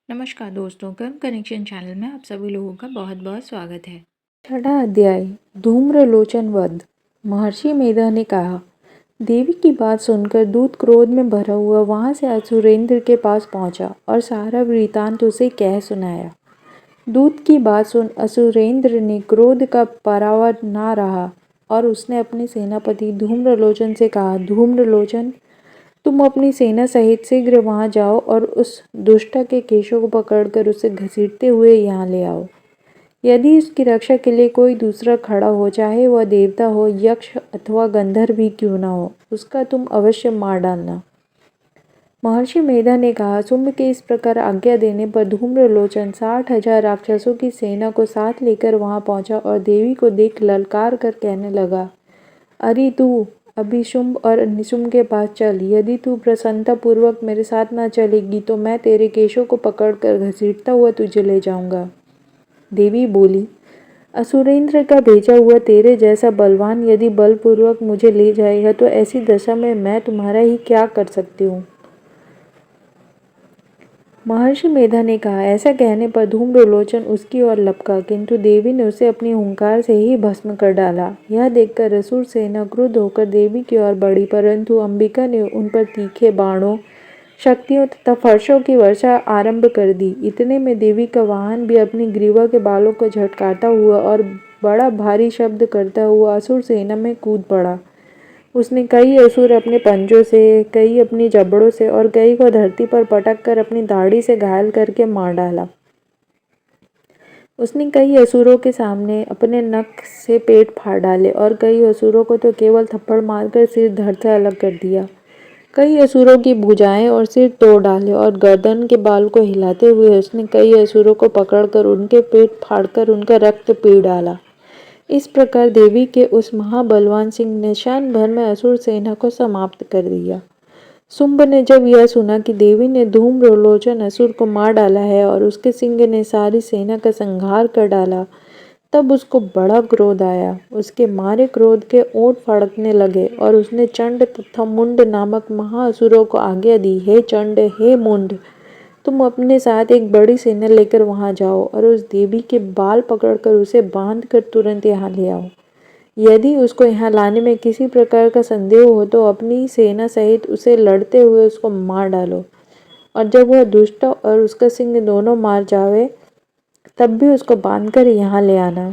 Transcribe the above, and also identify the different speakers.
Speaker 1: नमस्कार दोस्तों, कर्म कनेक्शन चैनल में आप सभी लोगों का बहुत बहुत स्वागत है।
Speaker 2: छठा अध्याय धूम्रलोचन वध। महर्षि मेधा ने कहा, देवी की बात सुनकर दूत क्रोध में भरा हुआ वहां से असुरेंद्र के पास पहुंचा और सारा वृतांत उसे कह सुनाया। दूत की बात सुन असुरेंद्र ने क्रोध का परावर ना रहा और उसने अपने सेनापति धूम्रलोचन से कहा, धूम्रलोचन, तुम अपनी सेना सहित शीघ्र वहां जाओ और उस दुष्ट के केशों को पकड़कर उसे घसीटते हुए यहाँ ले आओ। यदि उसकी रक्षा के लिए कोई दूसरा खड़ा हो, चाहे वह देवता हो, यक्ष अथवा गंधर्व भी क्यों न हो, उसका तुम अवश्य मार डालना। महर्षि मेधा ने कहा, शुंभ के इस प्रकार आज्ञा देने पर धूम्रलोचन 60,000 राक्षसों की सेना को साथ लेकर वहां पहुंचा और देवी को देख ललकार कर कहने लगा, अरे तू अभी शुंभ और निशुंभ के पास चल। यदि तू प्रसन्नता पूर्वक मेरे साथ न चलेगी तो मैं तेरे केशों को पकड़कर घसीटता हुआ तुझे ले जाऊंगा। देवी बोली, असुरेंद्र का भेजा हुआ तेरे जैसा बलवान यदि बलपूर्वक मुझे ले जाएगा तो ऐसी दशा में मैं तुम्हारा ही क्या कर सकती हूँ। महर्षि मेधा ने कहा, ऐसा कहने पर धूम्रलोचन उसकी ओर लपका, किंतु देवी ने उसे अपनी हुंकार से ही भस्म कर डाला। यह देखकर असुर सेना क्रुद्ध होकर देवी की ओर बढ़ी, परंतु अंबिका ने उन पर तीखे बाणों, शक्तियों तथा फर्शों की वर्षा आरंभ कर दी। इतने में देवी का वाहन भी अपनी ग्रीवा के बालों को झटकाता हुआ और बड़ा भारी शब्द करता हुआ असुर सेना में कूद पड़ा। उसने कई असुर अपने पंजों से, कई अपनी जबड़ों से और कई को धरती पर पटक कर अपनी दाढ़ी से घायल करके मार डाला। उसने कई असुरों के सामने अपने नख से पेट फाड़ डाले और कई असुरों को तो केवल थप्पड़ मारकर सिर धड़ से अलग कर दिया। कई असुरों की भुजाएं और सिर तोड़ डाले और गर्दन के बाल को हिलाते हुए उसने कई असुरों को पकड़कर उनके पेट फाड़कर उनका रक्त पी डाला। इस प्रकार देवी के उस महाबलवान सिंह ने क्षण भर में असुर सेना को समाप्त कर दिया। शुंभ ने जब यह सुना कि देवी ने धूम्रलोचन असुर को मार डाला है और उसके सिंह ने सारी सेना का संहार कर डाला, तब उसको बड़ा क्रोध आया। उसके मारे क्रोध के ओंठ फड़कने लगे और उसने चंड तथा मुंड नामक महाअसुरों को आज्ञा दी, हे चंड, हे मुंड, तुम अपने साथ एक बड़ी सेना लेकर वहां जाओ और उस देवी के बाल पकड़कर उसे बांधकर तुरंत यहाँ ले आओ। यदि उसको यहाँ लाने में किसी प्रकार का संदेह हो तो अपनी सेना सहित उसे लड़ते हुए उसको मार डालो, और जब वह दुष्ट और उसका सिंह दोनों मार जावे तब भी उसको बांधकर यहाँ ले आना।